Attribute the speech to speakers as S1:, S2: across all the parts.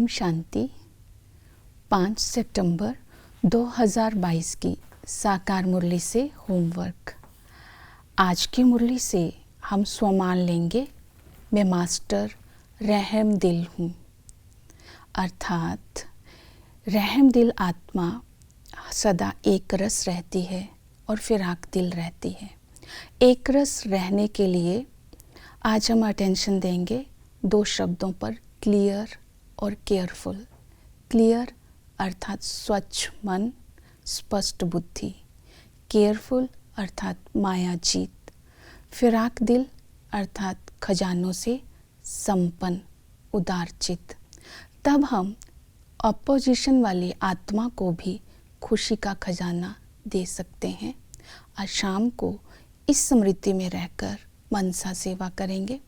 S1: ओम शांति। 5 सितंबर 2022 की साकार मुरली से होमवर्क। आज की मुरली से हम स्वमान लेंगे, मैं मास्टर रहम दिल हूँ। अर्थात रहम दिल आत्मा सदा एक रस रहती है और फिराक दिल रहती है। एक रस रहने के लिए आज हम अटेंशन देंगे 2 शब्दों पर, क्लियर और केयरफुल। क्लियर अर्थात स्वच्छ मन, स्पष्ट बुद्धि। केयरफुल अर्थात माया जीत। फिराक दिल अर्थात खजानों से संपन्न, उदार चित। तब हम अपोजिशन वाली आत्मा को भी खुशी का खजाना दे सकते हैं। आज शाम को इस स्मृति में रहकर मनसा सेवा करेंगे।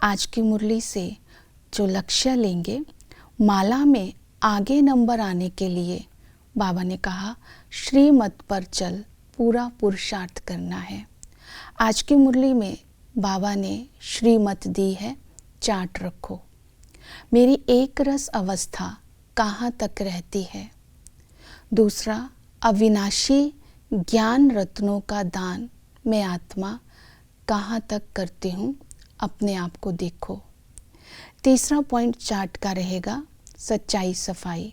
S1: आज की मुरली से जो लक्ष्य लेंगे, माला में आगे नंबर आने के लिए बाबा ने कहा श्रीमत पर चल, पूरा पुरुषार्थ करना है। आज की मुरली में बाबा ने श्रीमत दी है, चार्ट रखो। मेरी एक रस अवस्था कहाँ तक रहती है। दूसरा, अविनाशी ज्ञान रत्नों का दान मैं आत्मा कहाँ तक करती हूँ, अपने आप को देखो। तीसरा पॉइंट चार्ट का रहेगा सच्चाई सफाई।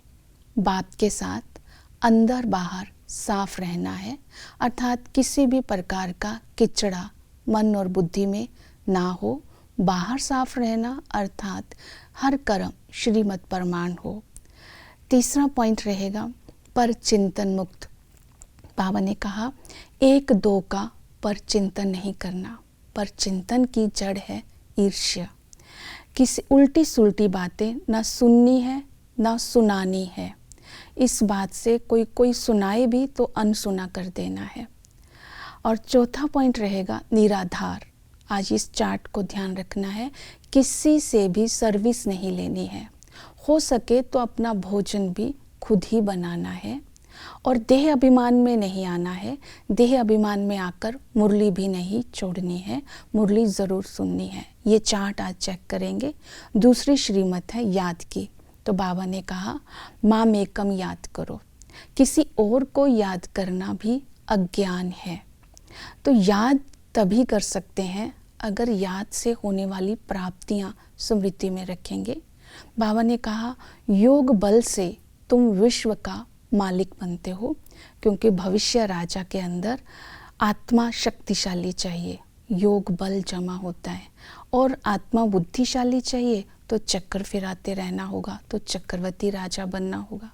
S1: बाप के साथ अंदर बाहर साफ रहना है, अर्थात किसी भी प्रकार का किचड़ा मन और बुद्धि में ना हो। बाहर साफ रहना अर्थात हर कर्म श्रीमत प्रमाण हो। तीसरा पॉइंट रहेगा पर चिंतन मुक्त। बाबा ने कहा 1-2 का पर चिंतन नहीं करना। पर चिंतन की जड़ है ईर्ष्या। किसी उल्टी सुल्टी बातें ना सुननी है ना सुनानी है। इस बात से कोई सुनाए भी तो अनसुना कर देना है। और चौथा पॉइंट रहेगा निराधार। आज इस चार्ट को ध्यान रखना है, किसी से भी सर्विस नहीं लेनी है। हो सके तो अपना भोजन भी खुद ही बनाना है और देह अभिमान में नहीं आना है। देह अभिमान में आकर मुरली भी नहीं छोड़नी है, मुरली ज़रूर सुननी है। ये चार्ट आज चेक करेंगे। दूसरी श्रीमत है याद की। तो बाबा ने कहा माम एकम याद करो। किसी और को याद करना भी अज्ञान है। तो याद तभी कर सकते हैं अगर याद से होने वाली प्राप्तियां स्मृति में रखेंगे। बाबा ने कहा योग बल से तुम विश्व का मालिक बनते हो, क्योंकि भविष्य राजा के अंदर आत्मा शक्तिशाली चाहिए, योग बल जमा होता है। और आत्मा बुद्धिशाली चाहिए तो चक्कर फिराते रहना होगा, तो चक्रवर्ती राजा बनना होगा।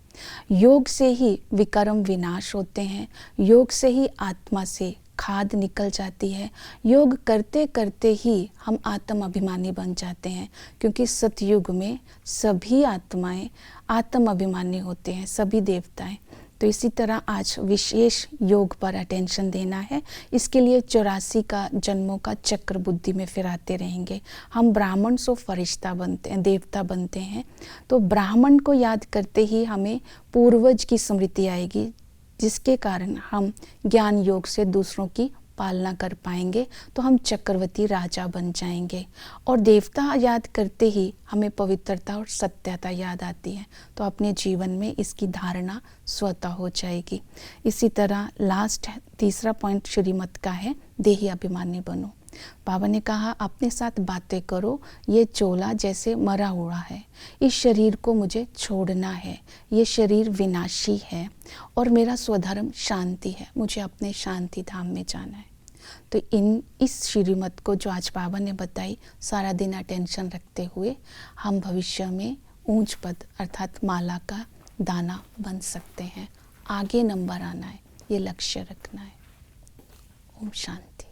S1: योग से ही विकर्म विनाश होते हैं। योग से ही आत्मा से खाद निकल जाती है। योग करते करते ही हम आत्म अभिमानी बन जाते हैं, क्योंकि सतयुग में सभी आत्माएं आत्म अभिमानी होते हैं, सभी देवताएं। तो इसी तरह आज विशेष योग पर अटेंशन देना है। इसके लिए 84 का जन्मों का चक्र बुद्धि में फिराते रहेंगे। हम ब्राह्मण सो फरिश्ता बनते हैं, देवता बनते हैं। तो ब्राह्मण को याद करते ही हमें पूर्वज की स्मृति आएगी, जिसके कारण हम ज्ञान योग से दूसरों की पालना कर पाएंगे। तो हम चक्रवर्ती राजा बन जाएंगे। और देवता याद करते ही हमें पवित्रता और सत्यता याद आती है, तो अपने जीवन में इसकी धारणा स्वतः हो जाएगी। इसी तरह लास्ट तीसरा पॉइंट श्रीमत का है देही अभिमानी बनो। बाबा ने कहा अपने साथ बातें करो, ये चोला जैसे मरा हुआ है, इस शरीर को मुझे छोड़ना है, ये शरीर विनाशी है और मेरा स्वधर्म शांति है, मुझे अपने शांति धाम में जाना है। तो इस श्रीमत को जो आज बाबा ने बताई, सारा दिन अटेंशन रखते हुए हम भविष्य में ऊंच पद अर्थात माला का दाना बन सकते हैं। आगे नंबर आना है, ये लक्ष्य रखना है। ओम शांति।